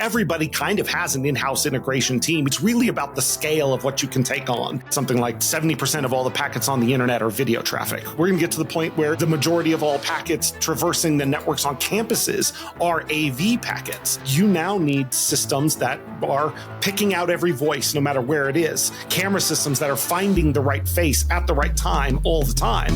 everybody kind of has an in-house integration team. It's really about the scale of what you can take on. Something like 70% of all the packets on the internet are video traffic. We're going to get to the point where the majority of all packets traversing the networks on campuses are AV packets. You now need systems that are picking out every voice, no matter where it is. Camera systems that are finding the right face at the right time all the time.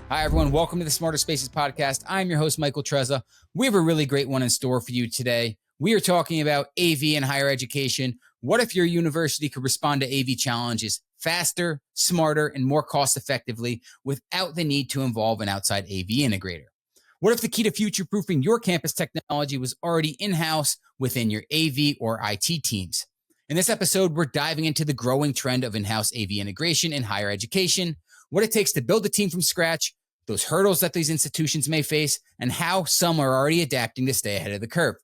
Hi, everyone. Welcome to the Smarter Spaces podcast. I'm your host, Michael Trezza. We have a really great one in store for you today. We are talking about AV in higher education. What if your university could respond to AV challenges faster, smarter, and more cost effectively without the need to involve an outside AV integrator? What if the key to future-proofing your campus technology was already in-house within your AV or IT teams? In this episode, we're diving into the growing trend of in-house AV integration in higher education, what it takes to build a team from scratch, those hurdles that these institutions may face, and how some are already adapting to stay ahead of the curve.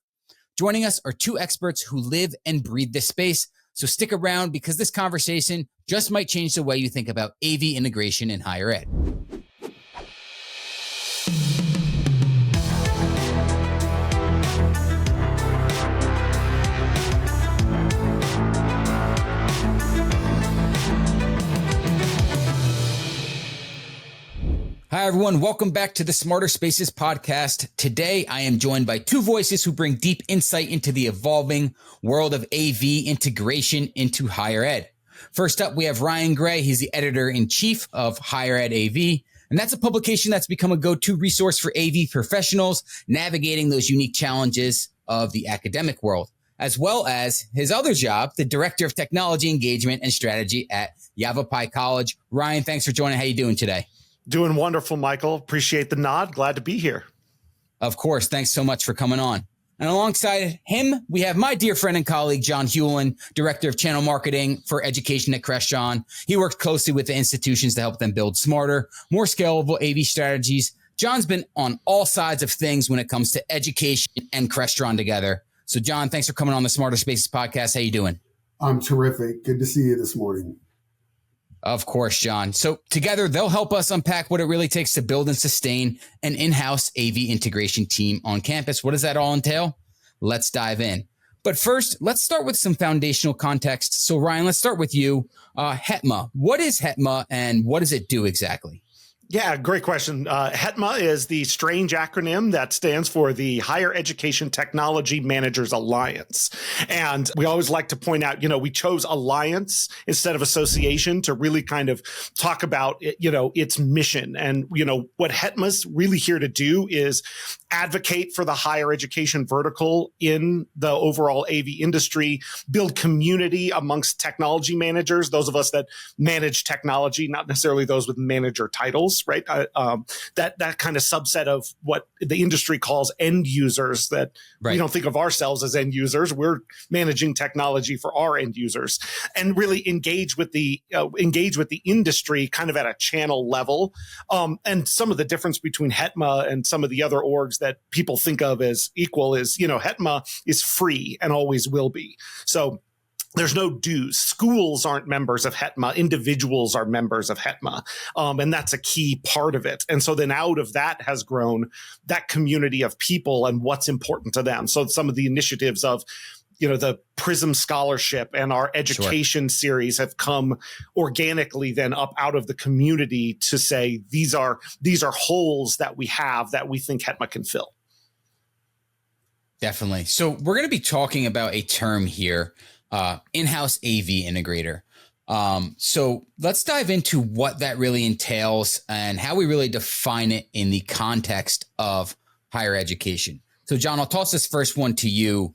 Joining us are two experts who live and breathe this space, so stick around because this conversation just might change the way you think about AV integration in higher ed. Hi, everyone. Welcome back to the Smarter Spaces podcast. Today, I am joined by two voices who bring deep insight into the evolving world of AV integration into higher ed. First up, we have Ryan Gray. He's the editor-in-chief of Higher Ed AV, and that's a publication that's become a go-to resource for AV professionals navigating those unique challenges of the academic world, as well as his other job, the Director of Technology Engagement and Strategy at Yavapai College. Ryan, thanks for joining. How are you doing today? Doing wonderful, Michael. Appreciate the nod. Glad to be here. Of course. Thanks so much for coming on. And alongside him, we have my dear friend and colleague, John Hewlin, Director of Channel Marketing for Education at Crestron. He works closely with the institutions to help them build smarter, more scalable AV strategies. John's been on all sides of things when it comes to education and Crestron together. So, John, thanks for coming on the Smarter Spaces podcast. How you doing? I'm terrific. Good to see you this morning. Of course, John. So together, they'll help us unpack what it really takes to build and sustain an in-house AV integration team on campus. What does that all entail? Let's dive in. But first, let's start with some foundational context. So Ryan, let's start with you. HETMA. What is HETMA and what does it do exactly? Yeah, great question. HETMA is the strange acronym that stands for the Higher Education Technology Managers Alliance. And we always like to point out, we chose alliance instead of association to really kind of talk about, its mission. And, what HETMA's really here to do is advocate for the higher education vertical in the overall AV industry, build community amongst technology managers, those of us that manage technology, not necessarily those with manager titles, right? That kind of subset of what the industry calls end users that we don't think of ourselves as end users. We're managing technology for our end users and really engage with the industry kind of at a channel level. And some of the difference between HETMA and some of the other orgs that people think of as equal is, HETMA is free and always will be. So there's no dues. Schools aren't members of HETMA. Individuals are members of HETMA. And that's a key part of it. And so then out of that has grown that community of people and what's important to them. So some of the initiatives of the Prism Scholarship and our education series have come organically then up out of the community to say, these are holes that we have that we think HETMA can fill. Definitely. So we're going to be talking about a term here, in-house AV integrator. So let's dive into what that really entails and how we really define it in the context of higher education. So, John, I'll toss this first one to you.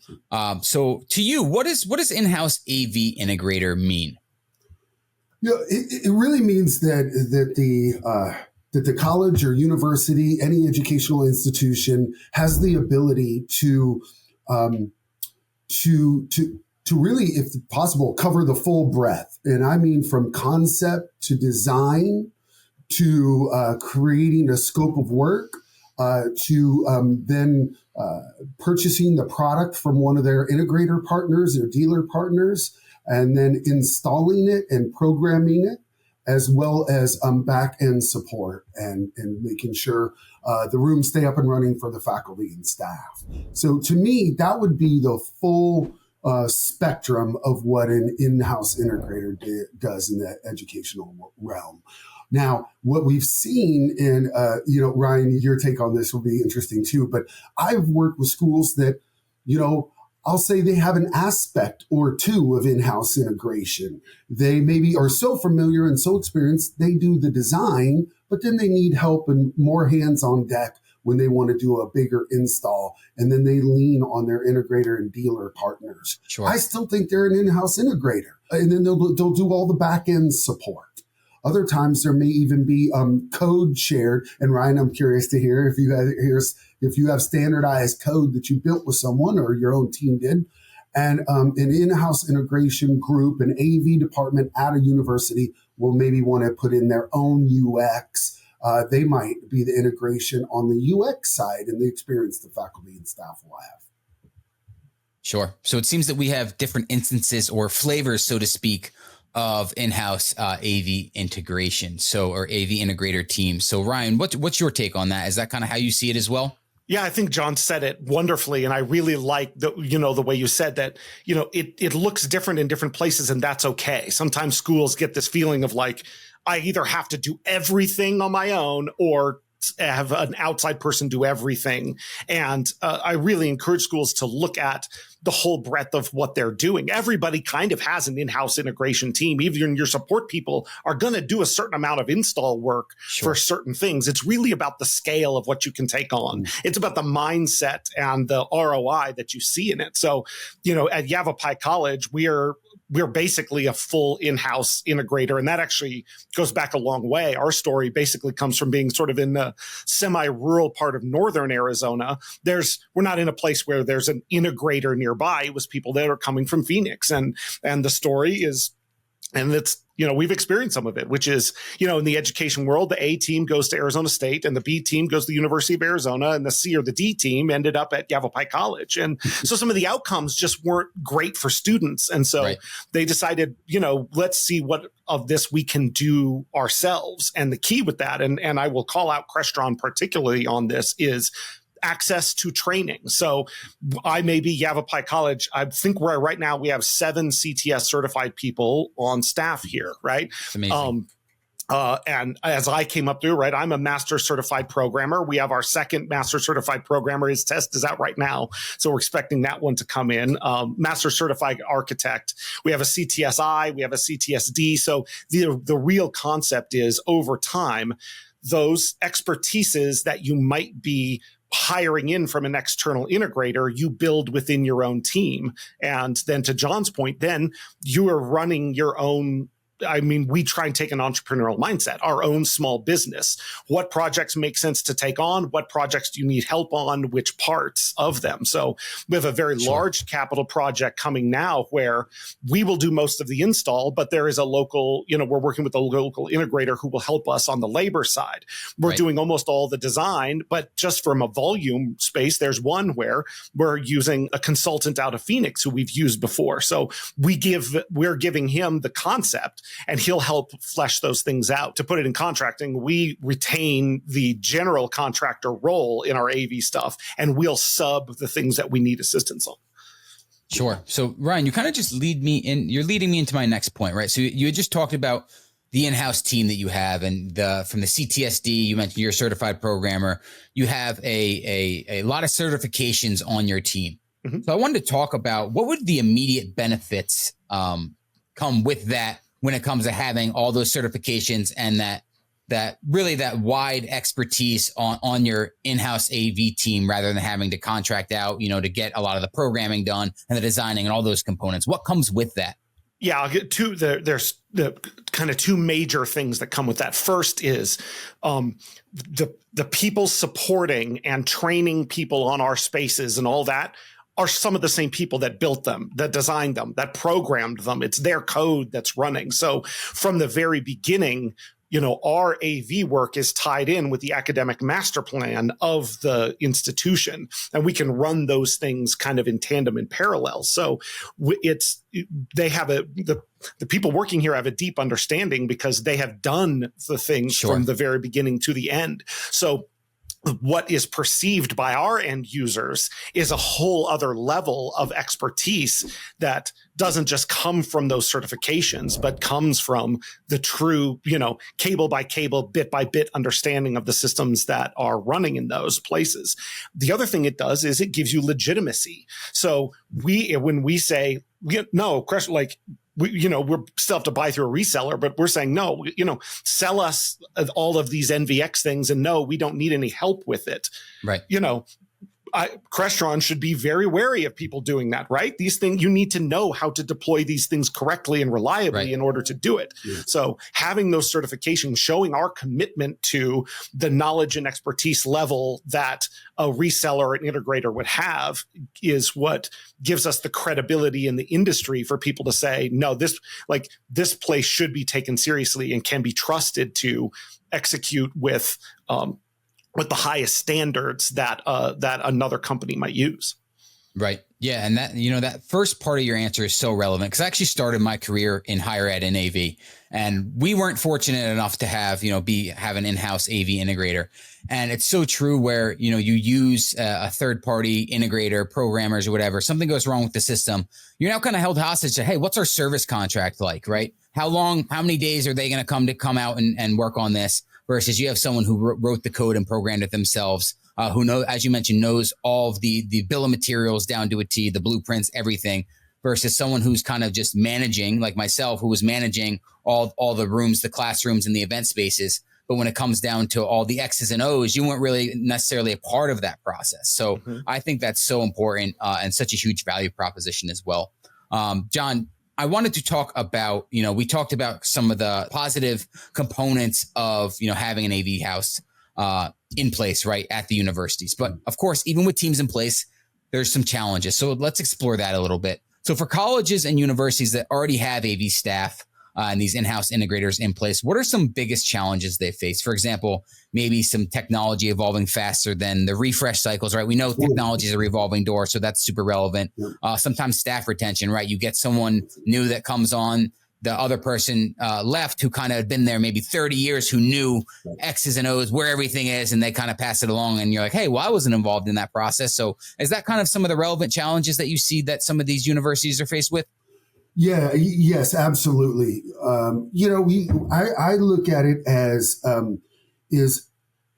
So to you, what does in-house AV integrator mean? It really means that the college or university, any educational institution, has the ability to really, if possible, cover the full breadth. And I mean from concept to design to creating a scope of work to then purchasing the product from one of their integrator partners or dealer partners, and then installing it and programming it, as well as back end support and making sure the rooms stay up and running for the faculty and staff. So to me, that would be the full spectrum of what an in-house integrator does in the educational realm. Now, what we've seen in, Ryan, your take on this will be interesting too, but I've worked with schools that, I'll say they have an aspect or two of in-house integration. They maybe are so familiar and so experienced, they do the design, but then they need help and more hands on deck when they want to do a bigger install. And then they lean on their integrator and dealer partners. Sure. I still think they're an in-house integrator. And then they'll do all the back-end support. Other times there may even be code shared. And Ryan, I'm curious to hear if you have standardized code that you built with someone or your own team did. And an in-house integration group, an AV department at a university will maybe want to put in their own UX. They might be the integration on the UX side and the experience the faculty and staff will have. Sure. So it seems that we have different instances or flavors, so to speak, of in-house AV integration, or AV integrator team. So Ryan, what's your take on that? Is that kind of how you see it as well? Yeah, I think John said it wonderfully. And I really like the way you said that, it looks different in different places, and that's okay. Sometimes schools get this feeling of like, I either have to do everything on my own or have an outside person do everything. And I really encourage schools to look at the whole breadth of what they're doing. Everybody kind of has an in-house integration team. Even your support people are going to do a certain amount of install work for certain things. It's really about the scale of what you can take on. It's about the mindset and the ROI that you see in it. So, at Yavapai College, we're basically a full in-house integrator. And that actually goes back a long way. Our story basically comes from being sort of in the semi-rural part of northern Arizona. We're not in a place where there's an integrator nearby. It was people that are coming from Phoenix. And the story is, and it's, we've experienced some of it, which is, in the education world, the A team goes to Arizona State and the B team goes to the University of Arizona, and the C or the D team ended up at Yavapai College. And so some of the outcomes just weren't great for students. And so they decided, let's see what of this we can do ourselves. And the key with that, and I will call out Crestron particularly on this, is access to training. So I may be Yavapai College. I think right now we have 7 CTS certified people on staff here, right? Amazing. And as I came up through, I'm a master certified programmer. We have our second master certified programmer. His test is out right now. So we're expecting that one to come in. Master certified architect. We have a CTSI. We have a CTSD. So the real concept is over time, those expertises that you might be hiring in from an external integrator, you build within your own team. And then to John's point, then you are running your own. We try and take an entrepreneurial mindset, our own small business. What projects make sense to take on? What projects do you need help on? Which parts of them? So we have a very large capital project coming now where we will do most of the install, but there is a local, we're working with a local integrator who will help us on the labor side. We're doing almost all the design, but just from a volume space, there's one where we're using a consultant out of Phoenix who we've used before. So we're giving him the concept, and he'll help flesh those things out. To put it in contracting, we retain the general contractor role in our AV stuff, and we'll sub the things that we need assistance on. Sure. So Ryan, you kind of just you're leading me into my next point, right? So you had just talked about the in-house team that you have, and from the CTSD, you mentioned you're a certified programmer. You have a lot of certifications on your team. Mm-hmm. So I wanted to talk about what would the immediate benefits come with that when it comes to having all those certifications and that wide expertise on your in-house AV team, rather than having to contract out, to get a lot of the programming done and the designing and all those components. What comes with that? Yeah, I'll get to there's the kind of 2 major things that come with that. First is the people supporting and training people on our spaces and all that are some of the same people that built them, that designed them, that programmed them. It's their code that's running. So from the very beginning, our AV work is tied in with the academic master plan of the institution, and we can run those things kind of in tandem in parallel. So the people working here have a deep understanding because they have done the things from the very beginning to the end. So what is perceived by our end users is a whole other level of expertise that doesn't just come from those certifications, but comes from the true, cable by cable, bit by bit understanding of the systems that are running in those places. The other thing it does is it gives you legitimacy. So when we say, no, we still have to buy through a reseller, but we're saying, no, sell us all of these NVX things, and no, we don't need any help with it. Right. Crestron should be very wary of people doing that, right? These things, you need to know how to deploy these things correctly and reliably in order to do it. Yeah. So having those certifications, showing our commitment to the knowledge and expertise level that a reseller or an integrator would have is what gives us the credibility in the industry for people to say, no, this place should be taken seriously and can be trusted to execute with the highest standards that another company might use. Right. Yeah. And that first part of your answer is so relevant because I actually started my career in higher ed in AV, and we weren't fortunate enough to have an in-house AV integrator. And it's so true where, you use a third party integrator, programmers or whatever, something goes wrong with the system. You're now kind of held hostage to, hey, what's our service contract like, right? How many days are they going to come out and work on this? Versus you have someone who wrote the code and programmed it themselves, who as you mentioned, knows all of the bill of materials down to a T, the blueprints, everything, versus someone who's kind of just managing, like myself, who was managing all the rooms, the classrooms and the event spaces. But when it comes down to all the X's and O's, you weren't really necessarily a part of that process. So I think that's so important and such a huge value proposition as well. John, I wanted to talk about, we talked about some of the positive components of, having an AV house in place, right, at the universities. But of course, even with teams in place, there's some challenges. So let's explore that a little bit. So for colleges and universities that already have AV staff and these in-house integrators in place, what are some biggest challenges they face? For example, maybe some technology evolving faster than the refresh cycles, right? We know technology is a revolving door, so that's super relevant. Sometimes staff retention, right? You get someone new that comes on, the other person left who kind of had been there maybe 30 years, who knew X's and O's, where everything is, and they kind of pass it along. And you're like, hey, well, I wasn't involved in that process. So is that kind of some of the relevant challenges that you see that some of these universities are faced with? Yeah, yes, absolutely. I look at it as is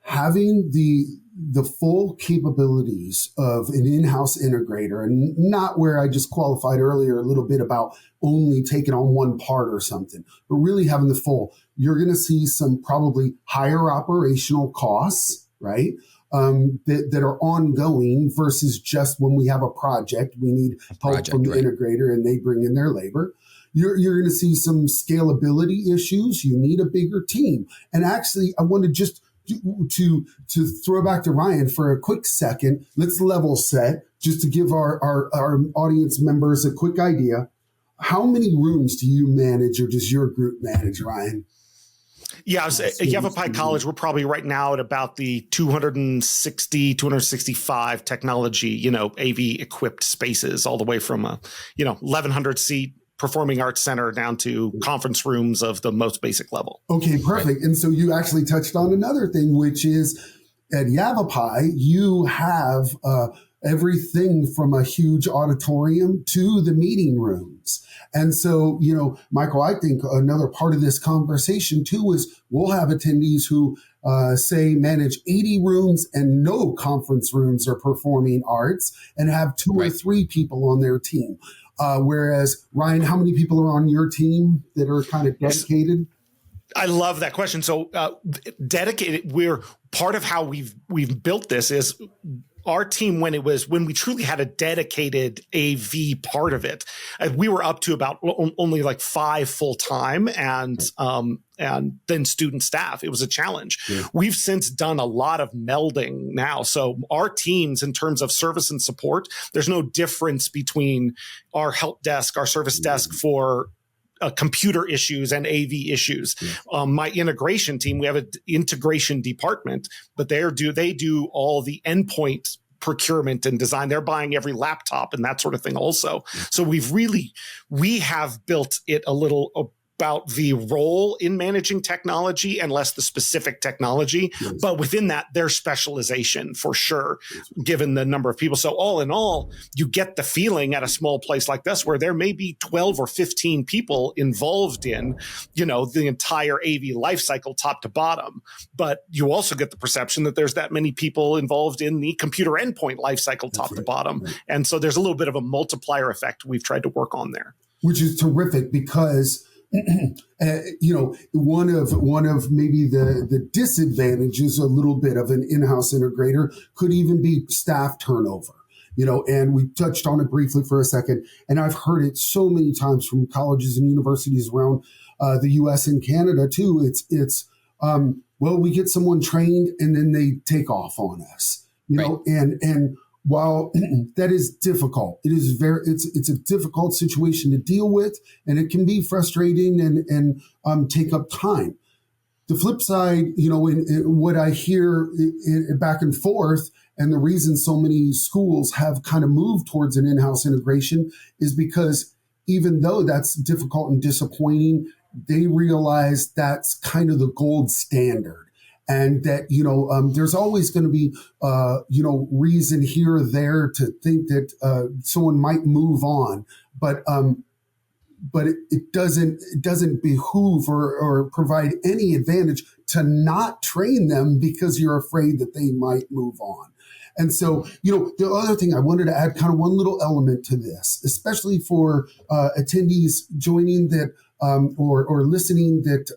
having the full capabilities of an in-house integrator, and not where I just qualified earlier a little bit about only taking on one part or something, but really having the full. You're going to see some probably higher operational costs, right? That are ongoing versus just when we have a project, we need help from the integrator and they bring in their labor. You're going to see some scalability issues. You need a bigger team. And actually, I wanted just to throw back to Ryan for a quick second. Let's level set just to give our audience members a quick idea. How many rooms do you manage or does your group manage, Ryan? Yeah, at Yavapai College, we're probably right now at about the 265 technology, AV equipped spaces, all the way from a, 1,100 seat performing arts center down to conference rooms of the most basic level. Okay, perfect. Right. And so you actually touched on another thing, which is at Yavapai, you have everything from a huge auditorium to the meeting rooms. And so, Michael, I think another part of this conversation too is we'll have attendees who say manage 80 rooms and no conference rooms or performing arts and have two or three people on their team. Whereas, Ryan, how many people are on your team that are kind of dedicated? I love that question. So dedicated, we're part of how we've built this is our team when we truly had a dedicated AV part of it. We were up to about only like 5 full time and then student staff. It was a challenge. Yeah. We've since done a lot of melding now. So our teams in terms of service and support, there's no difference between our help desk, our service desk for computer issues and AV issues. My integration team, we have an integration department, but they do all the endpoint procurement and design. They're buying every laptop and that sort of thing also. So we have built it a little about the role in managing technology and less the specific technology, but within that, there's specialization for sure, given the number of people. So all in all, you get the feeling at a small place like this where there may be 12 or 15 people involved in, the entire AV lifecycle top to bottom. But you also get the perception that there's that many people involved in the computer endpoint lifecycle top to bottom. Right. And so there's a little bit of a multiplier effect we've tried to work on there. Which is terrific because one of maybe the disadvantages a little bit of an in-house integrator could even be staff turnover, and we touched on it briefly for a second. And I've heard it so many times from colleges and universities around the US and Canada too. It's we get someone trained and then they take off on us, and while that is difficult, it's a difficult situation to deal with, and it can be frustrating and take up time. The flip side, in what I hear back and forth, and the reason so many schools have kind of moved towards an in-house integration is because even though that's difficult and disappointing, they realize that's kind of the gold standard. And that, there's always going to be, reason here or there to think that someone might move on. But it doesn't behoove or provide any advantage to not train them because you're afraid that they might move on. And so, the other thing I wanted to add kind of one little element to this, especially for attendees joining that or listening that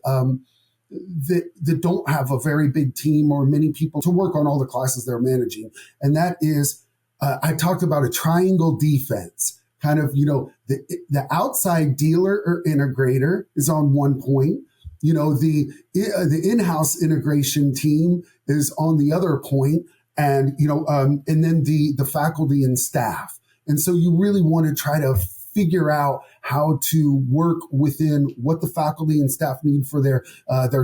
don't have a very big team or many people to work on all the classes they're managing. And that is, I talked about a triangle defense, kind of, the outside dealer or integrator is on one point, the in-house integration team is on the other point, and, and then the faculty and staff. And so you really want to try to figure out how to work within what the faculty and staff need for their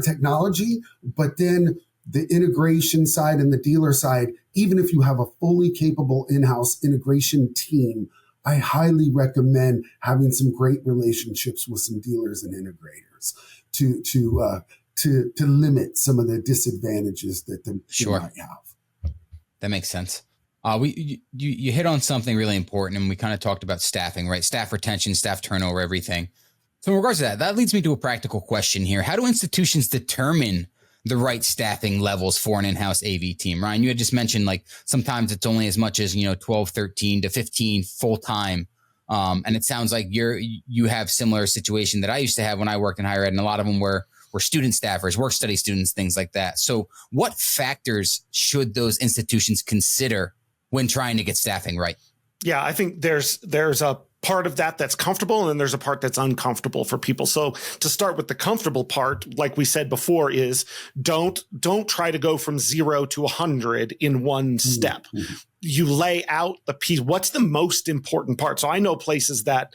technology, but then the integration side and the dealer side, even if you have a fully capable in-house integration team, I highly recommend having some great relationships with some dealers and integrators to limit some of the disadvantages that they might have. That makes sense. You hit on something really important, and we kind of talked about staffing, right? Staff retention, staff turnover, everything. So in regards to that leads me to a practical question here. How do institutions determine the right staffing levels for an in-house AV team? Ryan, you had just mentioned like sometimes it's only as much as 12, 13 to 15 full-time. And it sounds like you have similar situation that I used to have when I worked in higher ed, and a lot of them were student staffers, work study students, things like that. So what factors should those institutions consider when trying to get staffing right? Yeah, I think there's a part of that that's comfortable, and then there's a part that's uncomfortable for people. So to start with the comfortable part, like we said before, is don't try to go from 0 to 100 in one step. Mm-hmm. You lay out the piece. What's the most important part? So I know places that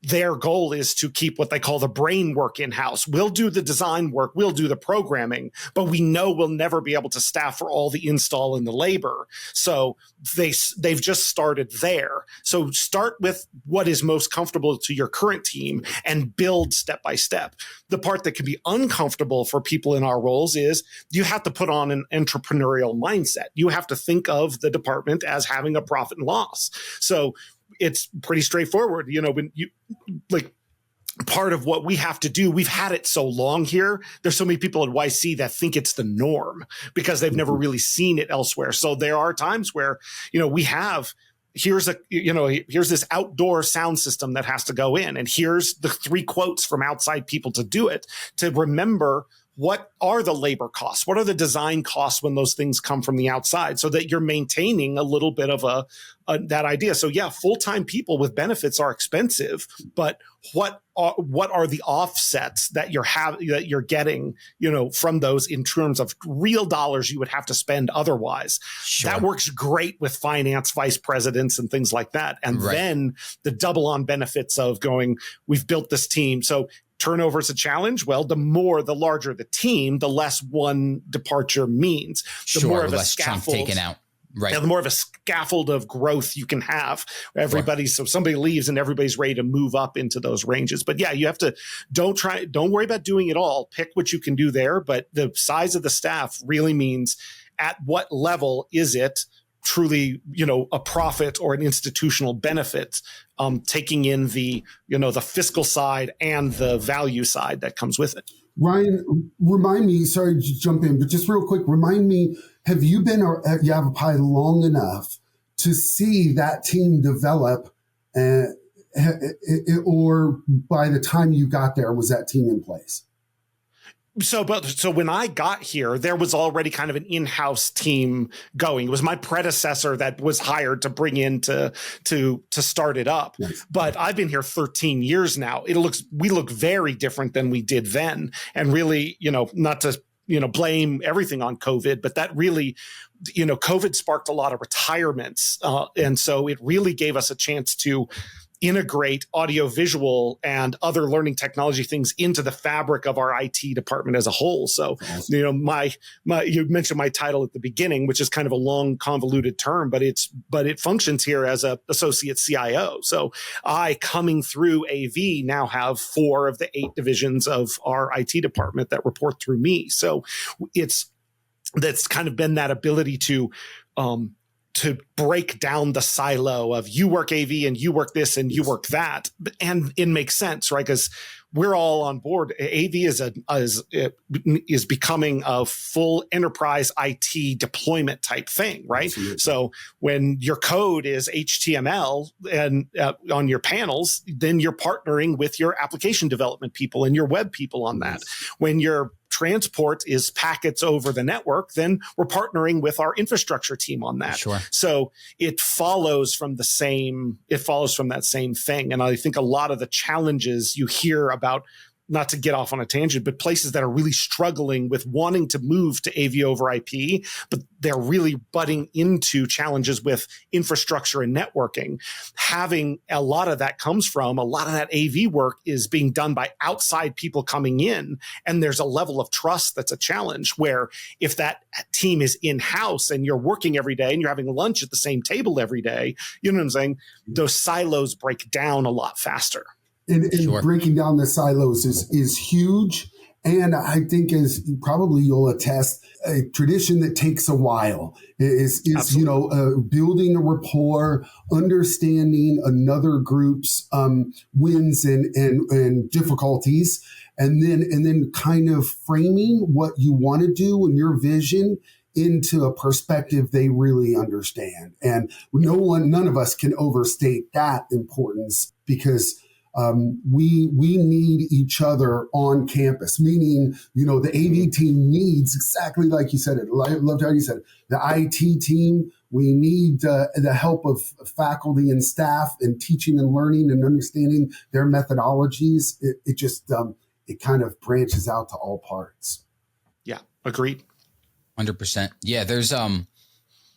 their goal is to keep what they call the brain work in-house. We'll do the design work, we'll do the programming, but we know we'll never be able to staff for all the install and the labor. So they've just started there. So start with what is most comfortable to your current team and build step by step. The part that can be uncomfortable for people in our roles is you have to put on an entrepreneurial mindset. You have to think of the department as having a profit and loss. So it's pretty straightforward. When you part of what we have to do, we've had it so long here. There's so many people at YC that think it's the norm because they've never really seen it elsewhere. So there are times where, we have, here's this outdoor sound system that has to go in, and here's the 3 quotes from outside people to do it, to remember what are the labor costs? What are the design costs when those things come from the outside, so that you're maintaining a little bit of that idea. So yeah, full-time people with benefits are expensive, but what are the offsets that you're getting, from those in terms of real dollars you would have to spend otherwise? Sure. That works great with finance vice presidents and things like that. And then the double on benefits of going, we've built this team. So turnover is a challenge. Well, the larger the team, the less one departure means. The more of a scaffold taken out. Right. The more of a scaffold of growth you can have. So somebody leaves and everybody's ready to move up into those ranges. But yeah, you have to don't worry about doing it all. Pick what you can do there. But the size of the staff really means at what level is it truly, a profit or an institutional benefit, taking in the fiscal side and the value side that comes with it. Ryan, remind me, sorry to jump in, but just real quick, remind me, have you been at Yavapai long enough to see that team develop, or by the time you got there, was that team in place? So when I got here, there was already kind of an in-house team going. It was my predecessor that was hired to bring in to start it up. Nice. But I've been here 13 years now. We look very different than we did then. And really, not to blame everything on COVID, but that really, COVID sparked a lot of retirements. And so it really gave us a chance to integrate audiovisual and other learning technology things into the fabric of our IT department as a whole. So, awesome. You mentioned my title at the beginning, which is kind of a long, convoluted term, but it functions here as a associate CIO. So I, coming through AV, now have 4 of the 8 divisions of our IT department that report through me. So that's kind of been that ability to break down the silo of you work AV and you work this and you work that. And it makes sense, right? Because we're all on board. AV is becoming a full enterprise IT deployment type thing, right? Absolutely. So when your code is HTML and on your panels, then you're partnering with your application development people and your web people on that. Yes. When your transport is packets over the network, then we're partnering with our infrastructure team on that. Sure. So it follows from that same thing. And I think a lot of the challenges you hear about, not to get off on a tangent, but places that are really struggling with wanting to move to AV over IP, but they're really butting into challenges with infrastructure and networking. Having a lot of that AV work is being done by outside people coming in. And there's a level of trust that's a challenge, where if that team is in-house and you're working every day and you're having lunch at the same table every day, you know what I'm saying? Those silos break down a lot faster. And sure. Breaking down the silos is huge. And I think, as probably you'll attest, a tradition that takes a while is building a rapport, understanding another group's wins and difficulties, and then kind of framing what you want to do and your vision into a perspective they really understand. And none of us can overstate that importance, because we need each other on campus, meaning, the AV team needs, exactly like you said it. I loved how you said it. The IT team, we need the help of faculty and staff in teaching and learning and understanding their methodologies. It kind of branches out to all parts. Yeah, agreed. 100%. Yeah, there's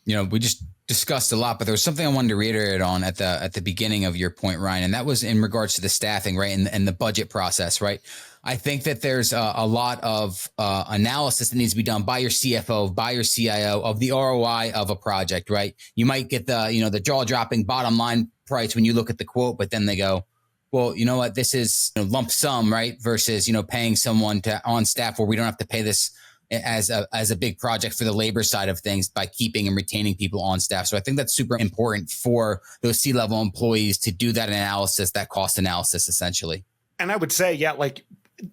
we just discussed a lot, but there was something I wanted to reiterate on at the beginning of your point, Ryan, and that was in regards to the staffing, right, and the budget process, right? I think that there's a lot of analysis that needs to be done by your CFO, by your CIO of the ROI of a project, right? You might get the jaw-dropping bottom line price when you look at the quote, but then they go, well, you know what, this is lump sum, right? Versus, paying someone on staff where we don't have to pay this as a big project for the labor side of things by keeping and retaining people on staff. So I think that's super important for those C-level employees to do that analysis, that cost analysis, essentially. And I would say,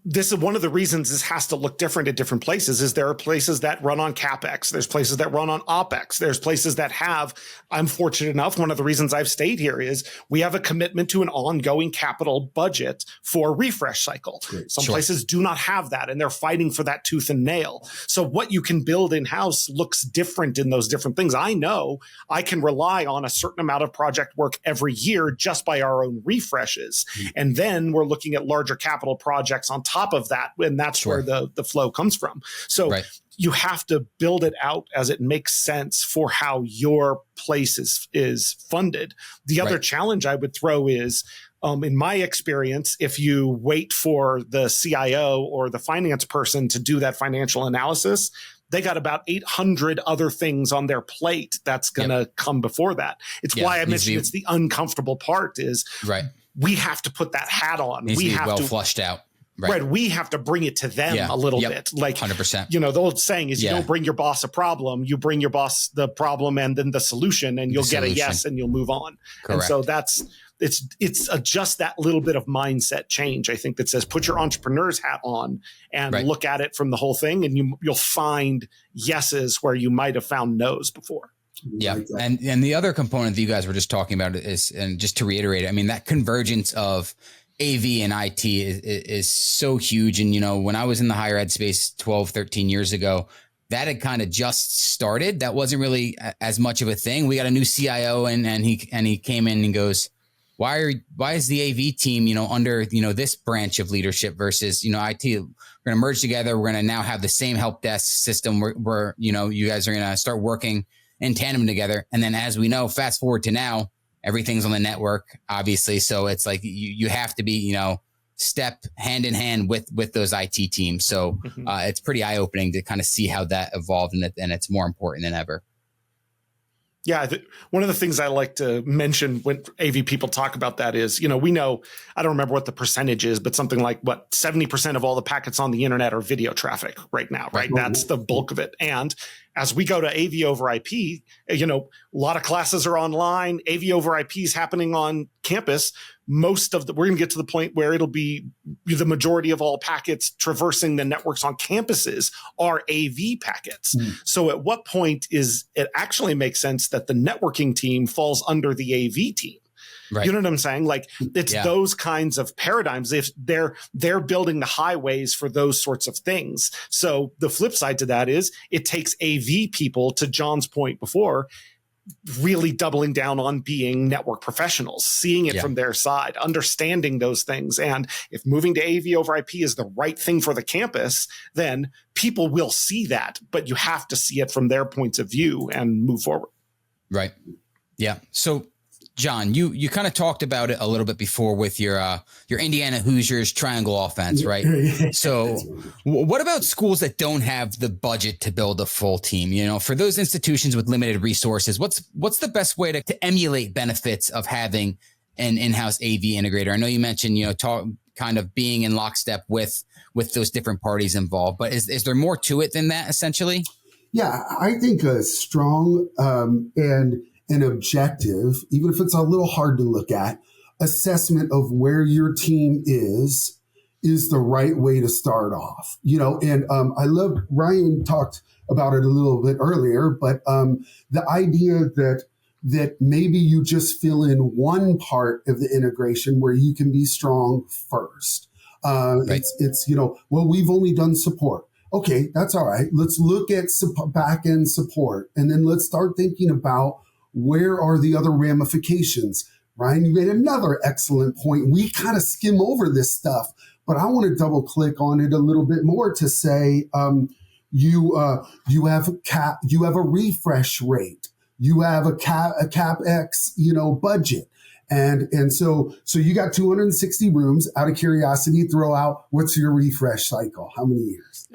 this is one of the reasons this has to look different at different places. Is there are places that run on CapEx. There's places that run on OpEx. There's places that have, I'm fortunate enough, one of the reasons I've stayed here is we have a commitment to an ongoing capital budget for refresh cycle. Great. Some places do not have that, and they're fighting for that tooth and nail. So what you can build in-house looks different in those different things. I know I can rely on a certain amount of project work every year just by our own refreshes. And then we're looking at larger capital projects on top of that, and that's where the flow comes from. So you have to build it out as it makes sense for how your place is funded. The other challenge I would throw is, in my experience, if you wait for the CIO or the finance person to do that financial analysis, they got about 800 other things on their plate that's going to come before that. It's why I mentioned it's the uncomfortable part is we have to put that hat on. We have to flushed out. Right. We have to bring it to them a little bit. Like 100%. You know, the old saying is you don't bring your boss a problem, you bring your boss the problem and then the solution, and you'll get a yes and you'll move on. Correct. And so it's just that little bit of mindset change, I think, that says put your entrepreneur's hat on and look at it from the whole thing, and you'll find yeses where you might have found no's before. Yeah. And the other component that you guys were just talking about is, and just to reiterate, I mean, that convergence of AV and IT is so huge. And, you know, when I was in the higher ed space 12, 13 years ago, that had kind of just started. That wasn't really as much of a thing. We got a new CIO and he came in and goes, why is the AV team, you know, under, you know, this branch of leadership versus, you know, IT? We're going to merge together. We're going to now have the same help desk system where, you know, you guys are going to start working in tandem together. And then, as we know, fast forward to now, everything's on the network, obviously. So it's like you have to be, you know, step hand in hand with those IT teams. So it's pretty eye-opening to kind of see how that evolved, and it's more important than ever. Yeah, one of the things I like to mention when AV people talk about that is, you know, we know, I don't remember what the percentage is, but something like 70% of all the packets on the internet are video traffic right now, right? That's the bulk of it. And as we go to AV over IP, you know, a lot of classes are online. AV over IP is happening on campus. We're going to get to the point where it'll be the majority of all packets traversing the networks on campuses are AV packets. So at what point is it actually makes sense that the networking team falls under the AV team? Right. You know what I'm saying? Like it's those kinds of paradigms. If they're building the highways for those sorts of things. So the flip side to that is it takes AV people, to John's point before, really doubling down on being network professionals, seeing it from their side, understanding those things. And if moving to AV over IP is the right thing for the campus, then people will see that, but you have to see it from their points of view and move forward. Right. Yeah. So John, you kind of talked about it a little bit before with your Indiana Hoosiers triangle offense, right? So what about schools that don't have the budget to build a full team? You know, for those institutions with limited resources, what's the best way to emulate benefits of having an in-house AV integrator? I know you mentioned, you know, kind of being in lockstep with those different parties involved, but is there more to it than that, essentially? Yeah, I think a strong and an objective, even if it's a little hard to look at, assessment of where your team is the right way to start off. You know, and I love, Ryan talked about it a little bit earlier, but the idea that maybe you just fill in one part of the integration where you can be strong first. It's, you know, well, we've only done support. Okay, that's all right. Let's look at back-end support, and then let's start thinking about where are the other ramifications. Ryan, you made another excellent point. We kind of skim over this stuff, but I want to double click on it a little bit more to say you have a refresh rate, you have a CapEx, you know, budget. And so you got 260 rooms. Out of curiosity, throw out, what's your refresh cycle? How many years?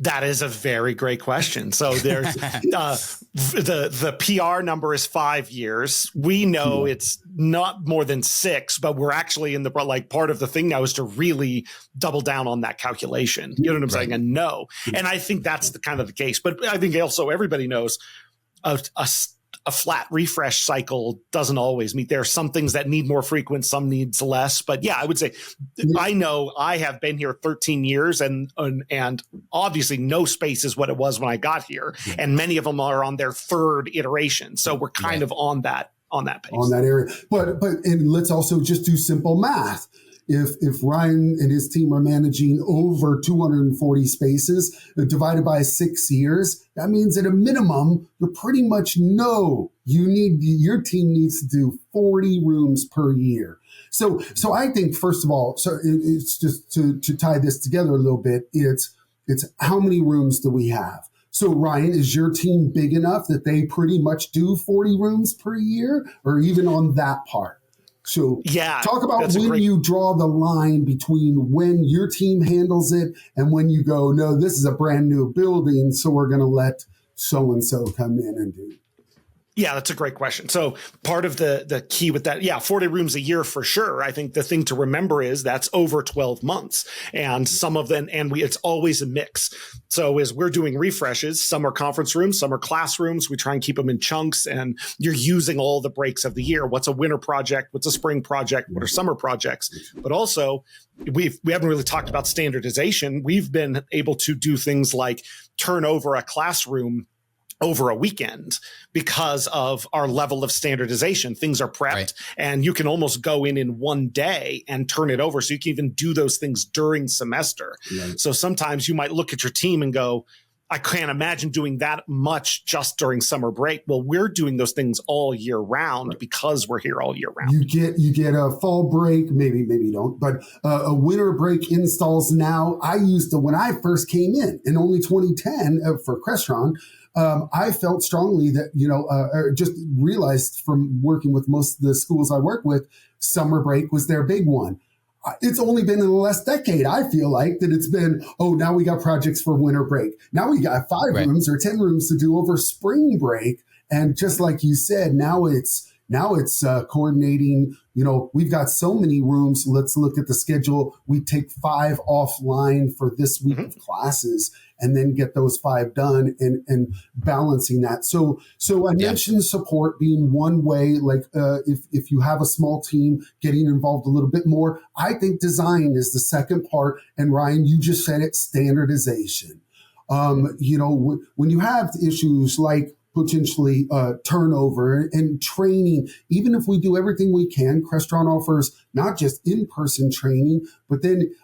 That is a very great question. So there's the PR number is 5 years. We know it's not more than 6, but we're actually in the part of the thing now is to really double down on that calculation. You know what I'm saying? And no. And I think that's the kind of the case. But I think also everybody knows a a flat refresh cycle doesn't always meet. There are some things that need more frequent, some needs less. But yeah, I would say I know I have been here 13 years and obviously no space is what it was when I got here. And many of them are on their third iteration. So we're kind of on that pace. On that area. But and let's also just do simple math. If Ryan and his team are managing over 240 spaces divided by 6 years, that means at a minimum, you pretty much know your team needs to do 40 rooms per year. So I think, first of all, so it's just to tie this together a little bit, it's how many rooms do we have? So Ryan, is your team big enough that they pretty much do 40 rooms per year, or even on that part? So talk about when you draw the line between when your team handles it and when you go, no, this is a brand new building, so we're going to let so-and-so come in and do. Yeah, that's a great question. So part of the key with that, 40 rooms a year for sure. I think the thing to remember is that's over 12 months. And some of them, it's always a mix. So as we're doing refreshes, some are conference rooms, some are classrooms. We try and keep them in chunks, and you're using all the breaks of the year. What's a winter project? What's a spring project? What are summer projects? But also we haven't really talked about standardization. We've been able to do things like turn over a classroom over a weekend because of our level of standardization. Things are prepped and you can almost go in one day and turn it over. So you can even do those things during semester. Right. So sometimes you might look at your team and go, I can't imagine doing that much just during summer break. Well, we're doing those things all year round because we're here all year round. You get a fall break, maybe you don't, but a winter break installs now. I used to, when I first came in only 2010 for Crestron, I felt strongly that, just realized from working with most of the schools I work with, summer break was their big one. It's only been in the last decade, I feel like, that it's been, now we got projects for winter break. Now we got 5 rooms or 10 rooms to do over spring break. And just like you said, now it's coordinating, we've got so many rooms. Let's look at the schedule. We take 5 offline for this week of classes and then get those 5 done and balancing that. So I mentioned support being one way, like if you have a small team, getting involved a little bit more. I think design is the second part. And Ryan, you just said it, standardization. When you have issues like potentially turnover and training, even if we do everything we can, Crestron offers not just in-person training, but then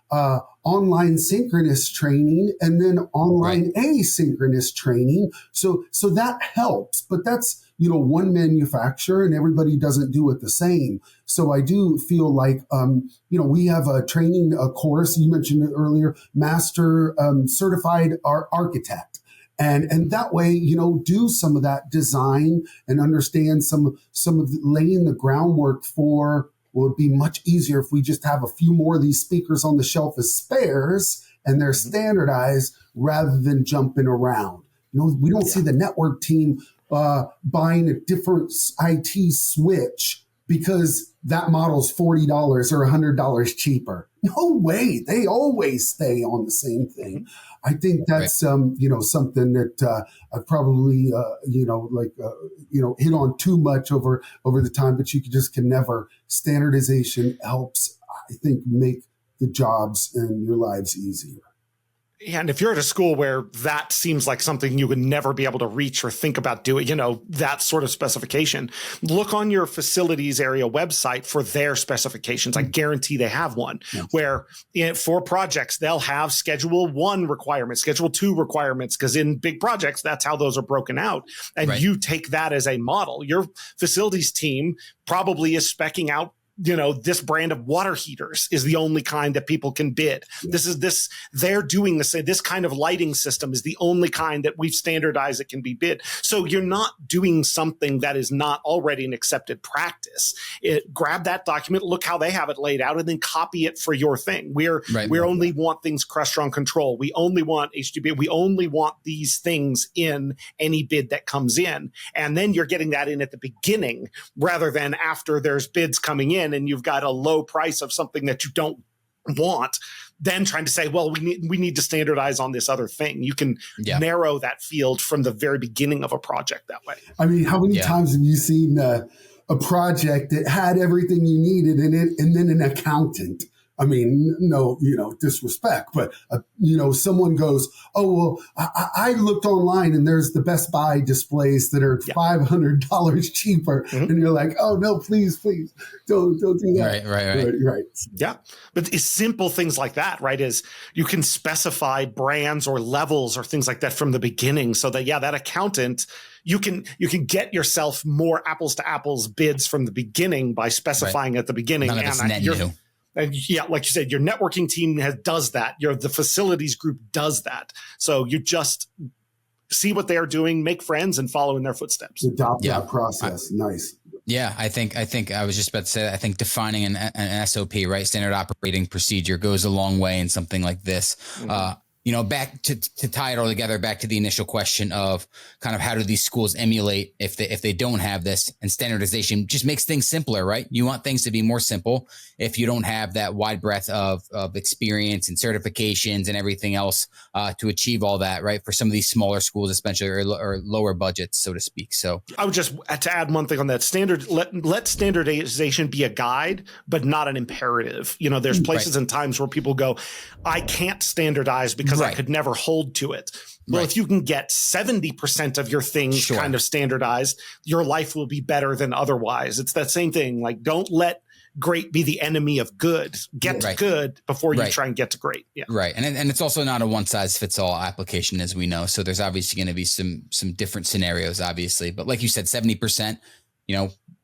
online synchronous training and then online asynchronous training. So that helps, but that's, one manufacturer and everybody doesn't do it the same. So I do feel like, we have a training course, you mentioned it earlier, master certified architect. And that way, do some of that design and understand some of laying the groundwork for. Well, it'd be much easier if we just have a few more of these speakers on the shelf as spares and they're standardized rather than jumping around. We don't see the network team buying a different IT switch because that model's $40 or $100 cheaper. No way. They always stay on the same thing. I think that's, something that I probably, hit on too much over the time, but you can never. Standardization helps, I think, make the jobs and your lives easier. And if you're at a school where that seems like something you would never be able to reach or think about doing, that sort of specification, look on your facilities area website for their specifications. I guarantee they have one where for projects, they'll have schedule 1 requirements, schedule 2 requirements, because in big projects, that's how those are broken out. And you take that as a model. Your facilities team probably is speccing out this brand of water heaters is the only kind that people can bid. They're doing this kind of lighting system is the only kind that we've standardized that can be bid. So you're not doing something that is not already an accepted practice. Grab that document, look how they have it laid out, and then copy it for your thing. We only want things Crestron control. We only want HDB. We only want these things in any bid that comes in. And then you're getting that in at the beginning rather than after there's bids coming in and you've got a low price of something that you don't want than trying to say, well, we need to standardize on this other thing. You can narrow that field from the very beginning of a project that way. I mean, how many times have you seen a project that had everything you needed in it, and then an accountant? I mean, no, disrespect, but, someone goes, oh, well, I looked online and there's the Best Buy displays that are $500 cheaper. Mm-hmm. And you're like, oh, no, please, don't do that. Right. Yeah. But it's simple things like that, right, is you can specify brands or levels or things like that from the beginning so that, that accountant, you can get yourself more apples to apples bids from the beginning by specifying at the beginning. None of it's net new. And like you said, your networking team does that. The facilities group does that. So you just see what they're doing, make friends, and follow in their footsteps. Adopt that process. Nice. Yeah, I think I was just about to say that. I think defining an SOP, right, standard operating procedure, goes a long way in something like this. Mm-hmm. Back to tie it all together, back to the initial question of kind of how do these schools emulate if they don't have this, and standardization just makes things simpler, right? You want things to be more simple if you don't have that wide breadth of experience and certifications and everything else to achieve all that, right? For some of these smaller schools, especially or lower budgets, so to speak. So I would just to add one thing on that let standardization be a guide, but not an imperative. There's places and times where people go, I can't standardize because I could never hold to it. Well, if you can get 70% of your things kind of standardized, your life will be better than otherwise. It's that same thing. Like, don't let great be the enemy of good. Get to good before you try and get to great. Yeah. Right. And it's also not a one size fits all application, as we know. So there's obviously going to be some different scenarios, obviously. But like you said, 70%,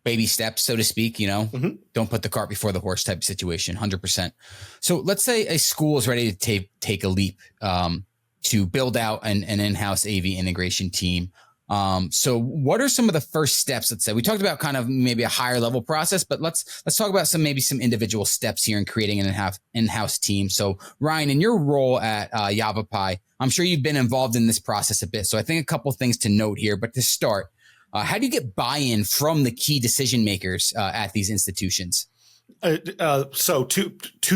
baby steps, so to speak, don't put the cart before the horse type situation, 100%. So let's say a school is ready to take a leap to build out an in-house AV integration team. So what are some of the first steps? Let's say we talked about kind of maybe a higher level process, but let's talk about some individual steps here in creating an in-house team. So Ryan, in your role at Yavapai, I'm sure you've been involved in this process a bit. So I think a couple things to note here, but to start, how do you get buy-in from the key decision makers at these institutions? So two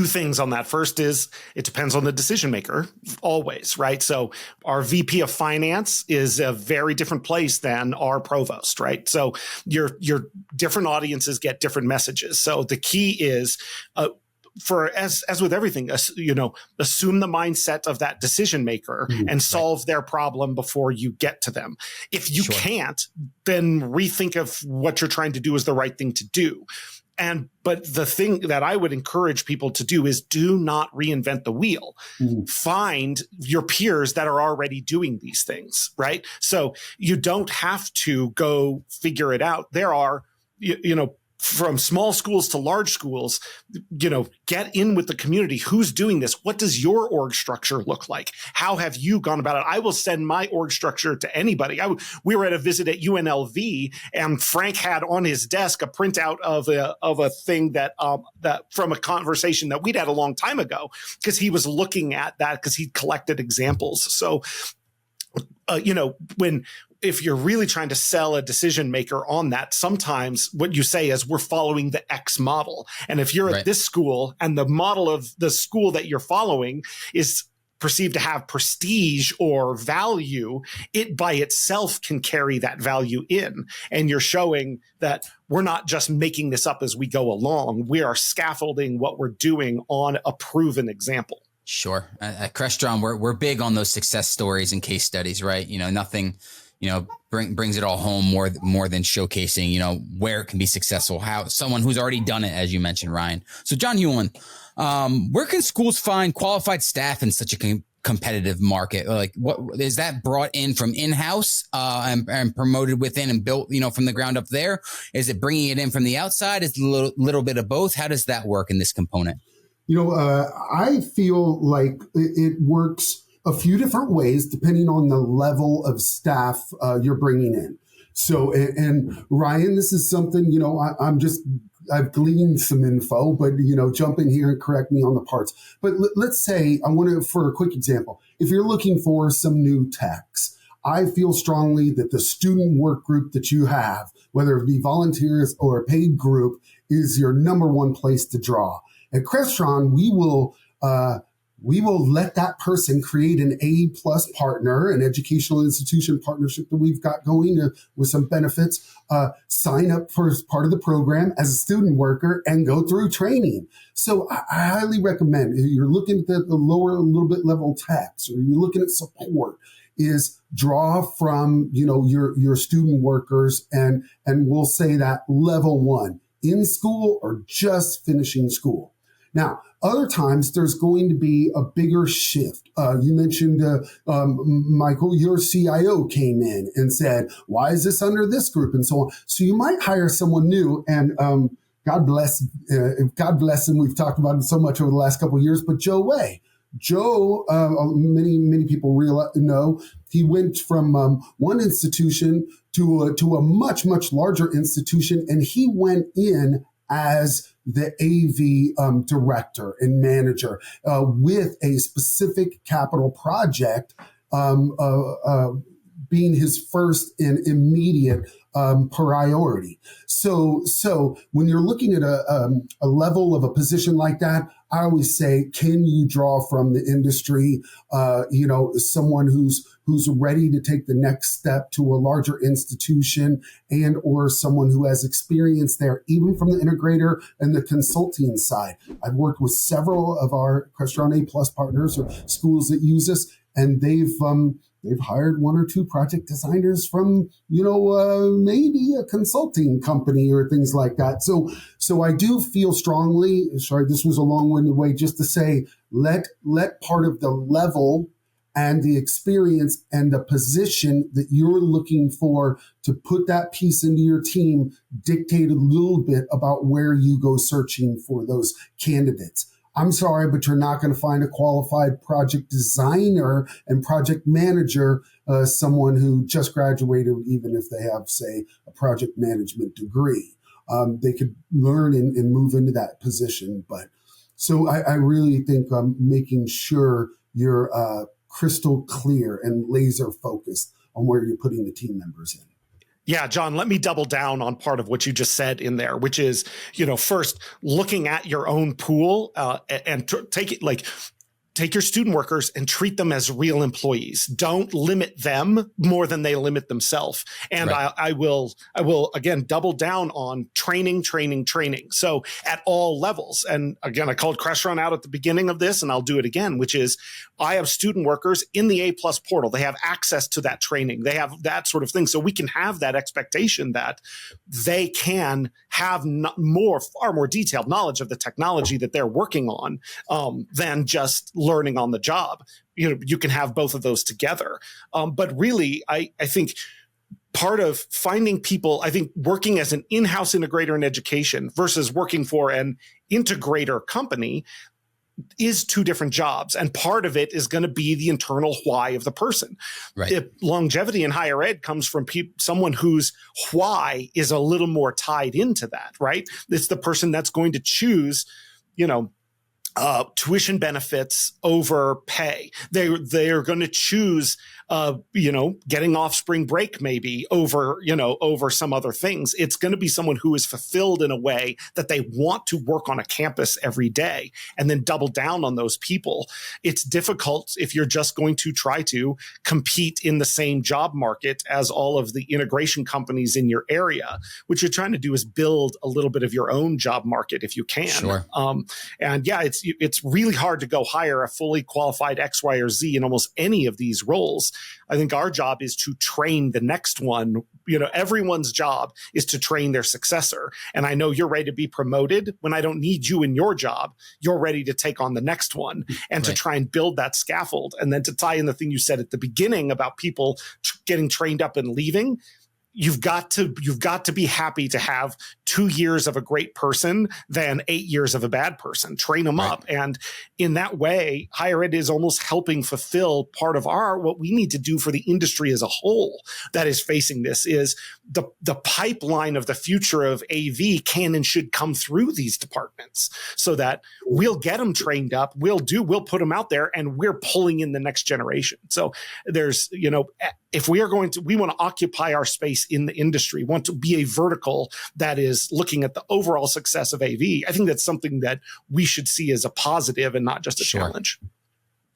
things on that. First is it depends on the decision maker always, right? So our VP of finance is a very different place than our provost, right? So your different audiences get different messages. So the key is, as with everything, assume the mindset of that decision maker and solve their problem before you get to them. If you can't, then rethink of what you're trying to do is the right thing to do. But the thing that I would encourage people to do is do not reinvent the wheel. Find your peers that are already doing these things, right? So you don't have to go figure it out. There are, from small schools to large schools, get in with the community. Who's doing this? What does your org structure look like? How have you gone about it? I will send my org structure to anybody. We were at a visit at UNLV, and Frank had on his desk a printout of a thing that from a conversation that we'd had a long time ago, because he was looking at that because he collected examples. So, if you're really trying to sell a decision maker on that, sometimes what you say is we're following the X model. And if you're at this school and the model of the school that you're following is perceived to have prestige or value, it by itself can carry that value in. And you're showing that we're not just making this up as we go along. We are scaffolding what we're doing on a proven example. Sure. At Crestron, we're big on those success stories and case studies, right? Nothing brings it all home more than showcasing, where it can be successful, how someone who's already done it, as you mentioned, Ryan. So John Hewlin, where can schools find qualified staff in such a competitive market? Like, what is that brought in from in-house and promoted within and built, from the ground up there? Is it bringing it in from the outside? Is it a little bit of both? How does that work in this component? I feel like it works a few different ways depending on the level of staff you're bringing in. So, and Ryan, this is something, I've gleaned some info, but, jump in here and correct me on the parts. But let's say for a quick example, if you're looking for some new techs, I feel strongly that the student work group that you have, whether it be volunteers or a paid group, is your number one place to draw. At Crestron, we will let that person create an A+ partner, an educational institution partnership that we've got going with some benefits, sign up for part of the program as a student worker and go through training. So I highly recommend, if you're looking at the lower, a little bit level techs, or you're looking at support, is draw from, your student workers, and we'll say that level 1 in school or just finishing school. Now, other times there's going to be a bigger shift. You mentioned, Michael, your CIO came in and said, why is this under this group, and so on. So you might hire someone new, and God bless him. We've talked about him so much over the last couple of years, but Joe Way. Joe, many people know, he went from one institution to a much, much larger institution, and he went in as the AV director and manager with a specific capital project being his first and immediate priority. So when you're looking at a level of a position like that, I always say, can you draw from the industry? Someone who's ready to take the next step to a larger institution, and or someone who has experience there, even from the integrator and the consulting side. I've worked with several of our Crestron A+ partners or schools that use us, and they've hired 1 or 2 project designers from, maybe a consulting company or things like that. So I do feel strongly, sorry, this was a long-winded way just to say, let part of the level and the experience and the position that you're looking for to put that piece into your team dictate a little bit about where you go searching for those candidates. I'm sorry, but you're not going to find a qualified project designer and project manager, someone who just graduated, even if they have, say, a project management degree. They could learn and move into that position. But so I really think making sure you're crystal clear and laser focused on where you're putting the team members in. Yeah, John, let me double down on part of what you just said in there, which is, first looking at your own pool and take your student workers and treat them as real employees. Don't limit them more than they limit themselves. And right. I will again double down on training. So at all levels. And again, I called Crestron out at the beginning of this, and I'll do it again, which is I have student workers in the A+ portal. They have access to that training. They have that sort of thing. So we can have that expectation that they can have far more detailed knowledge of the technology that they're working on than just learning on the job. You can have both of those together. But really, I think part of finding people, I think working as an in-house integrator in education versus working for an integrator company is 2 different jobs. And part of it is going to be the internal why of the person. Right. If longevity in higher ed comes from someone whose why is a little more tied into that, right? It's the person that's going to choose, tuition benefits over pay. They're going to choose, getting off spring break maybe over some other things. It's going to be someone who is fulfilled in a way that they want to work on a campus every day, and then double down on those people. It's difficult if you're just going to try to compete in the same job market as all of the integration companies in your area. What you're trying to do is build a little bit of your own job market if you can. Sure. And yeah, it's really hard to go hire a fully qualified X, Y, or Z in almost any of these roles. I think our job is to train the next one. Everyone's job is to train their successor. And I know you're ready to be promoted when I don't need you in your job. You're ready to take on the next one and to try and build that scaffold. And then to tie in the thing you said at the beginning about people getting trained up and leaving. You've got to be happy to have 2 years of a great person than 8 years of a bad person. Train them up. And in that way, higher ed is almost helping fulfill part of what we need to do for the industry as a whole that is facing this is the pipeline of the future of AV can and should come through these departments so that we'll get them trained up. We'll put them out there, and we're pulling in the next generation. So there's, if we want to occupy our space in the industry, want to be a vertical that is is looking at the overall success of AV, I think that's something that we should see as a positive and not just a challenge.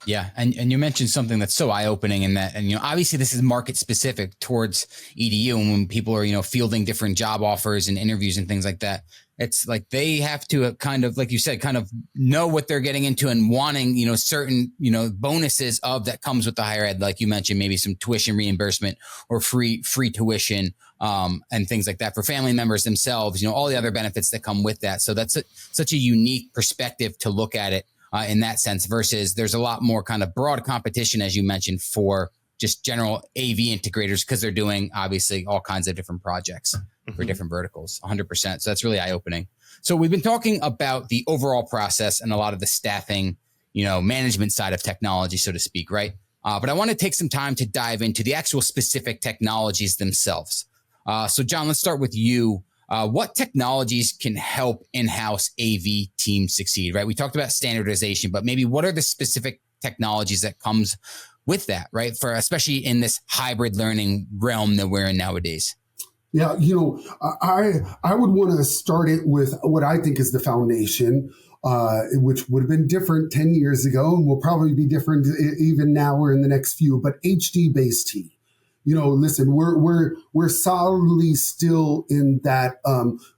Yeah. And you mentioned something that's so eye-opening in that, and, obviously this is market specific towards EDU. And when people are, fielding different job offers and interviews and things like that, it's like they have to kind of, like you said, kind of know what they're getting into and wanting, certain, bonuses of that comes with the higher ed. Like you mentioned, maybe some tuition reimbursement or free tuition, and things like that for family members themselves, all the other benefits that come with that. So that's such a unique perspective to look at it in that sense, versus there's a lot more kind of broad competition, as you mentioned, for just general AV integrators, because they're doing obviously all kinds of different projects for different verticals, 100%. So that's really eye-opening. So we've been talking about the overall process and a lot of the staffing, management side of technology, so to speak, right? But I want to take some time to dive into the actual specific technologies themselves. So John, let's start with you. What technologies can help in-house AV teams succeed, right? We talked about standardization, but maybe what are the specific technologies that comes with that, right? For especially in this hybrid learning realm that we're in nowadays. Yeah, I would want to start it with what I think is the foundation, which would have been different 10 years ago and will probably be different even now or in the next few, but HD-based-T. Listen, we're solidly still in that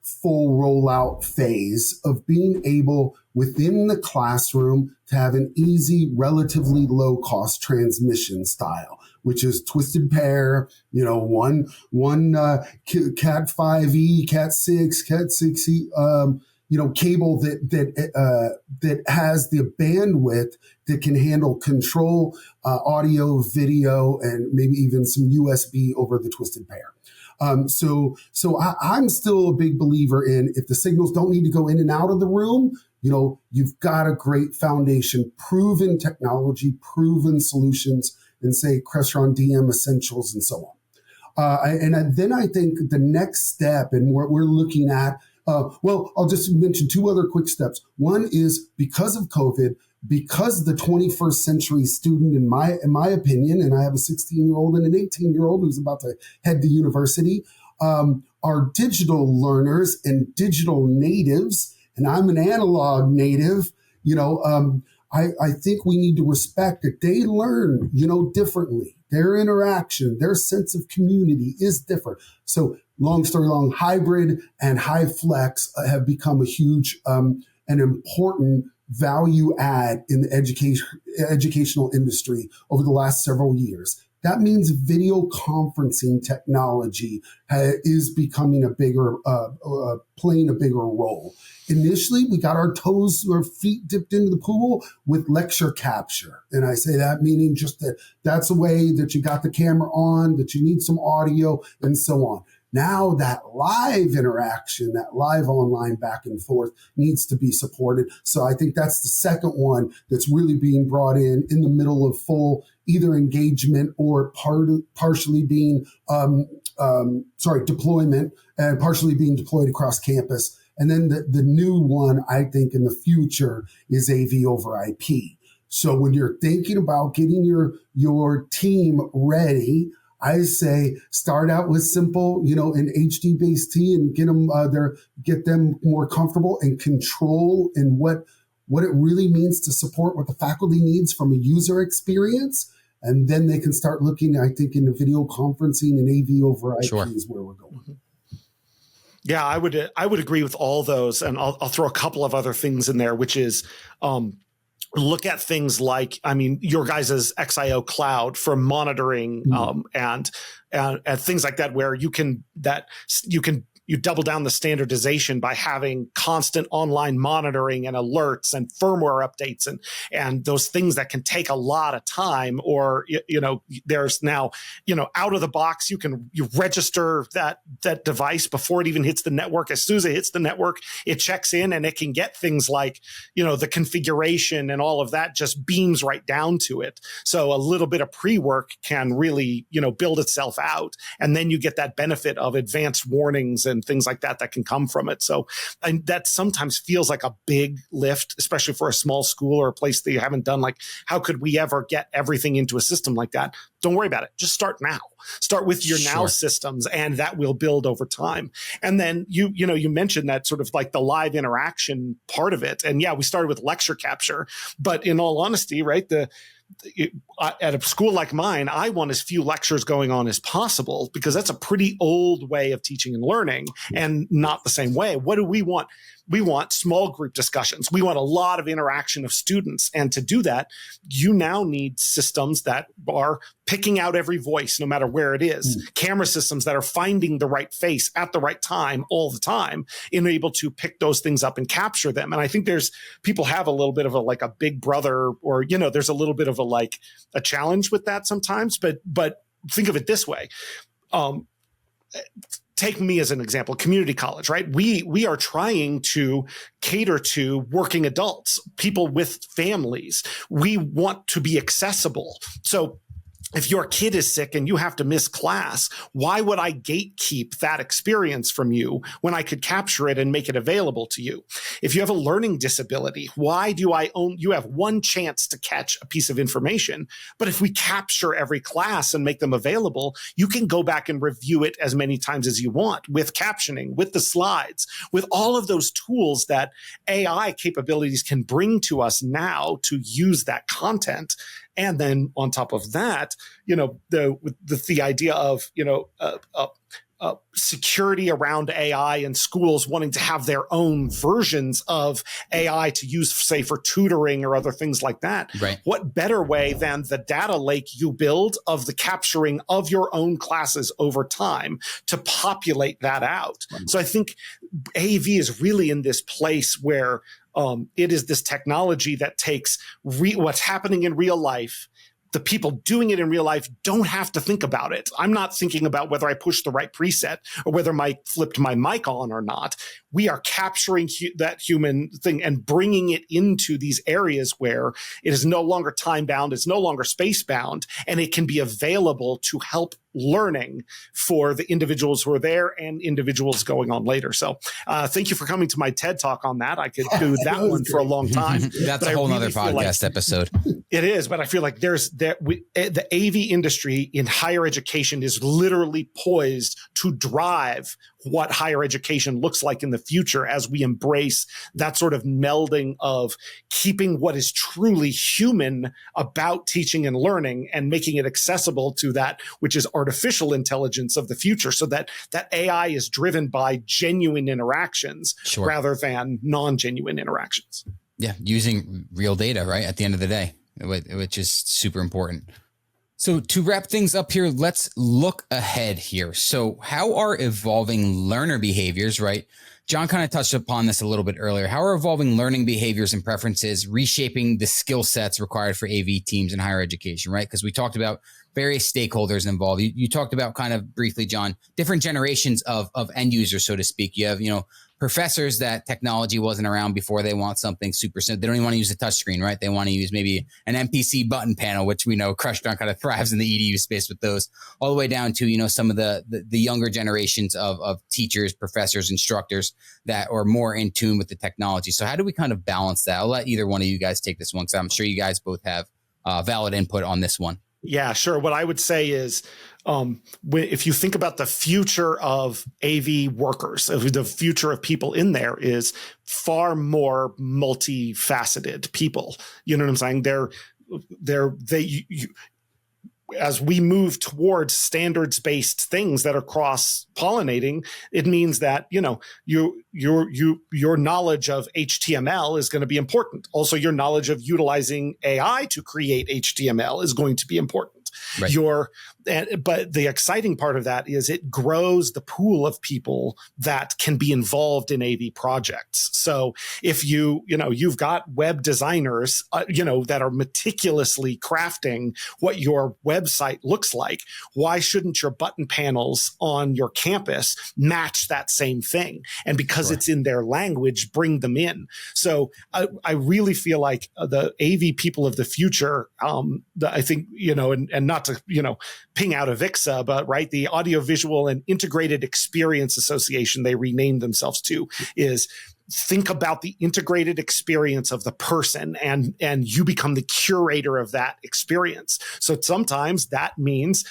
full rollout phase of being able within the classroom to have an easy, relatively low cost transmission style, which is twisted pair, one Cat 5e, Cat 6, Cat 6e, cable that has the bandwidth that can handle control, audio, video, and maybe even some USB over the twisted pair. So I'm still a big believer in, if the signals don't need to go in and out of the room, you've got a great foundation, proven technology, proven solutions, and say Crestron DM Essentials and so on. Then I think the next step, and what we're looking at, I'll just mention two other quick steps. One is because of COVID, because the 21st century student, in my opinion, and I have a 16-year-old and an 18-year-old who's about to head to university, are digital learners and digital natives, and I'm an analog native. I think we need to respect that they learn, differently. Their interaction, their sense of community is different. So long story long, hybrid and high flex have become a huge and important value add in the educational industry over the last several years. That means video conferencing technology is becoming playing a bigger role. Initially, we got our toes or feet dipped into the pool with lecture capture. And I say that meaning just that's a way that you got the camera on, that you need some audio and so on. Now that live interaction, that live online back and forth needs to be supported. So I think that's the second one that's really being brought in the middle of full either engagement or partially being, deployment and partially being deployed across campus. And then the new one, I think, in the future is AV over IP. So when you're thinking about getting your team ready, I say start out with simple, an HD-based T and get them more comfortable and control in what it really means to support what the faculty needs from a user experience. And then they can start looking, I think, into video conferencing and AV over IP is where we're going. Mm-hmm. Yeah, I would agree with all those. And I'll throw a couple of other things in there, which is look at things like, your guys' XIO cloud for monitoring and things like that, where you double down the standardization by having constant online monitoring and alerts and firmware updates and those things that can take a lot of time. Or, there's now, out of the box, you register that device before it even hits the network. As soon as it hits the network, it checks in and it can get things like, the configuration and all of that just beams right down to it. So a little bit of pre-work can really, build itself out. And then you get that benefit of advanced warnings and and things like that can come from it. So that sometimes feels like a big lift, especially for a small school or a place that you haven't done. Like, how could we ever get everything into a system like that? Don't worry about it. Just start now. Start with your now systems, and that will build over time. And then you mentioned that sort of like the live interaction part of it. And yeah, we started with lecture capture, but in all honesty, right, at a school like mine, I want as few lectures going on as possible, because that's a pretty old way of teaching and learning, and not the same way. What do we want? We want small group discussions. We want a lot of interaction of students. And to do that, you now need systems that are picking out every voice, no matter where it is, camera systems that are finding the right face at the right time all the time, and able to pick those things up and capture them. And I think people have a little bit of a big brother, or, there's a little bit of a challenge with that sometimes, but think of it this way. Take me as an example, community college, right? We are trying to cater to working adults, people with families. We want to be accessible. So if your kid is sick and you have to miss class, why would I gatekeep that experience from you when I could capture it and make it available to you? If you have a learning disability, why do you have one chance to catch a piece of information, but if we capture every class and make them available, you can go back and review it as many times as you want, with captioning, with the slides, with all of those tools that AI capabilities can bring to us now to use that content. And then on top of that, the idea of, security around AI and schools wanting to have their own versions of AI to use, say, for tutoring or other things like that. Right. What better way than the data lake you build of the capturing of your own classes over time to populate that out? Right. So I think AV is really in this place where it is this technology that takes what's happening in real life. The people doing it in real life don't have to think about it. I'm not thinking about whether I pushed the right preset or whether I flipped my mic on or not. We are capturing that human thing and bringing it into these areas where it is no longer time bound, it's no longer space bound, and it can be available to help learning for the individuals who are there and individuals going on later. So thank you for coming to my TED Talk on that. I could do that one for a long time. That's a whole nother podcast episode. It is, but I feel like the AV industry in higher education is literally poised to drive what higher education looks like in the future as we embrace that sort of melding of keeping what is truly human about teaching and learning and making it accessible to that which is artificial intelligence of the future, so that AI is driven by genuine interactions rather than non-genuine interactions. Yeah, using real data, right, at the end of the day, which is super important. So to wrap things up here, let's look ahead here. So how are evolving learner behaviors, right? John kind of touched upon this a little bit earlier. How are evolving learning behaviors and preferences reshaping the skill sets required for AV teams in higher education, right? Because we talked about various stakeholders involved. You talked about kind of briefly, John, different generations of end users, so to speak. You have, professors that technology wasn't around before. They want something super simple. They don't even want to use a touchscreen, right? They want to use maybe an MPC button panel, which we know Crestron kind of thrives in the EDU space with those, all the way down to, some of the younger generations of teachers, professors, instructors that are more in tune with the technology. So how do we kind of balance that? I'll let either one of you guys take this one, because I'm sure you guys both have valid input on this one. Yeah, sure. What I would say is, if you think about the future of AV workers, the future of people in there is far more multifaceted people. You know what I'm saying? As we move towards standards-based things that are cross-pollinating, it means that your knowledge of HTML is going to be important. Also, your knowledge of utilizing AI to create HTML is going to be important. Right. But the exciting part of that is it grows the pool of people that can be involved in AV projects. So if you've got web designers, that are meticulously crafting what your website looks like, why shouldn't your button panels on your campus match that same thing? And because it's in their language, bring them in. So I really feel like the AV people of the future, I think, and and not to, ping out Avixa, but right, the Audiovisual and Integrated Experience Association, they renamed themselves to, is think about the integrated experience of the person, and you become the curator of that experience. So sometimes that means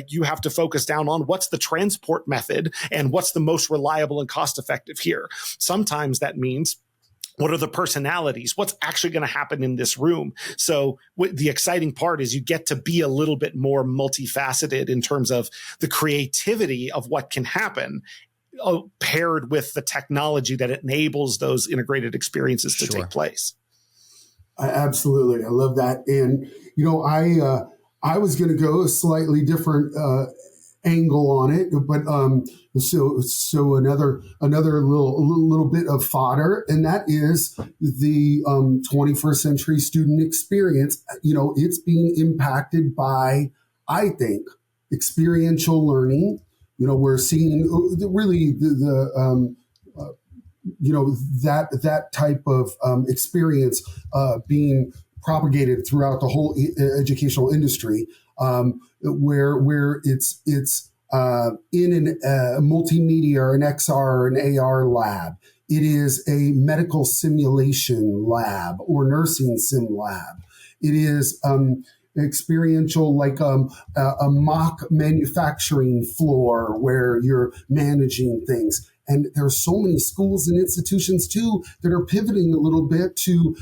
you have to focus down on what's the transport method and what's the most reliable and cost effective here. Sometimes that means what are the personalities? What's actually going to happen in this room? So the exciting part is you get to be a little bit more multifaceted in terms of the creativity of what can happen, paired with the technology that enables those integrated experiences to take place. Absolutely. I love that. And, I was going to go a slightly different angle on it, but so another little bit of fodder, and that is the 21st century student experience. It's being impacted by, I think, experiential learning. We're seeing really that type of experience being propagated throughout the whole educational industry, where it's in a multimedia or an XR or an AR lab. It is a medical simulation lab or nursing sim lab. It is experiential, like a mock manufacturing floor where you're managing things. And there are so many schools and institutions too that are pivoting a little bit to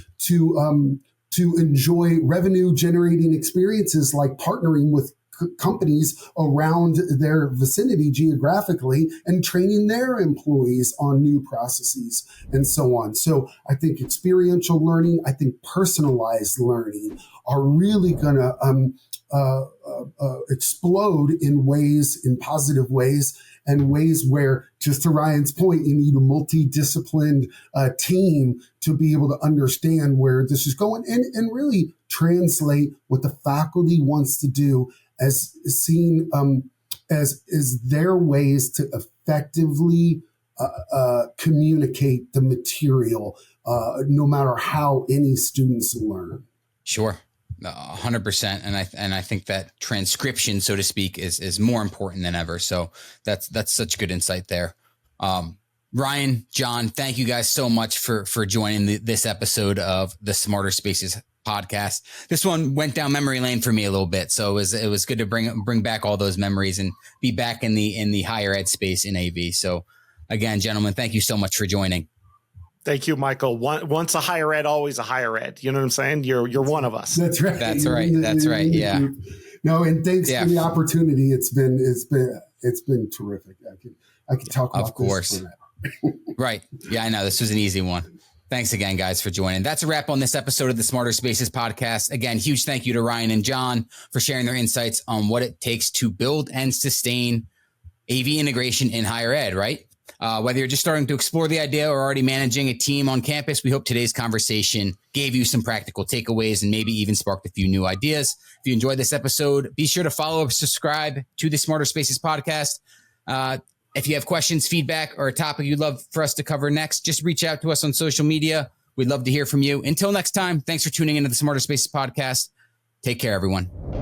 enjoy revenue generating experiences, like partnering with companies around their vicinity geographically and training their employees on new processes and so on. So I think experiential learning, I think personalized learning are really going to explode in positive ways, and ways where, just to Ryan's point, you need a multidisciplined team to be able to understand where this is going and really translate what the faculty wants to do as seen as their ways to effectively communicate the material, no matter how any students learn. Sure. 100%. And I think that transcription, so to speak, is more important than ever. So that's such good insight there. Ryan, John, thank you guys so much for joining this episode of the Smarter Spaces podcast. This one went down memory lane for me a little bit. So it was good to bring back all those memories and be back in the higher ed space in AV. So again, gentlemen, thank you so much for joining. Thank you, Michael. Once a higher ed, always a higher ed. You know what I'm saying? You're one of us. That's right. That's right. That's right. Yeah. No, and thanks for the opportunity. It's been terrific. I could talk about this forever. Right. Yeah, I know. This was an easy one. Thanks again, guys, for joining. That's a wrap on this episode of the Smarter Spaces podcast. Again, huge thank you to Ryan and John for sharing their insights on what it takes to build and sustain AV integration in higher ed, right? Whether you're just starting to explore the idea or already managing a team on campus, we hope today's conversation gave you some practical takeaways and maybe even sparked a few new ideas. If you enjoyed this episode, be sure to follow or subscribe to the Smarter Spaces podcast. If you have questions, feedback, or a topic you'd love for us to cover next, just reach out to us on social media. We'd love to hear from you. Until next time, thanks for tuning into the Smarter Spaces podcast. Take care, everyone.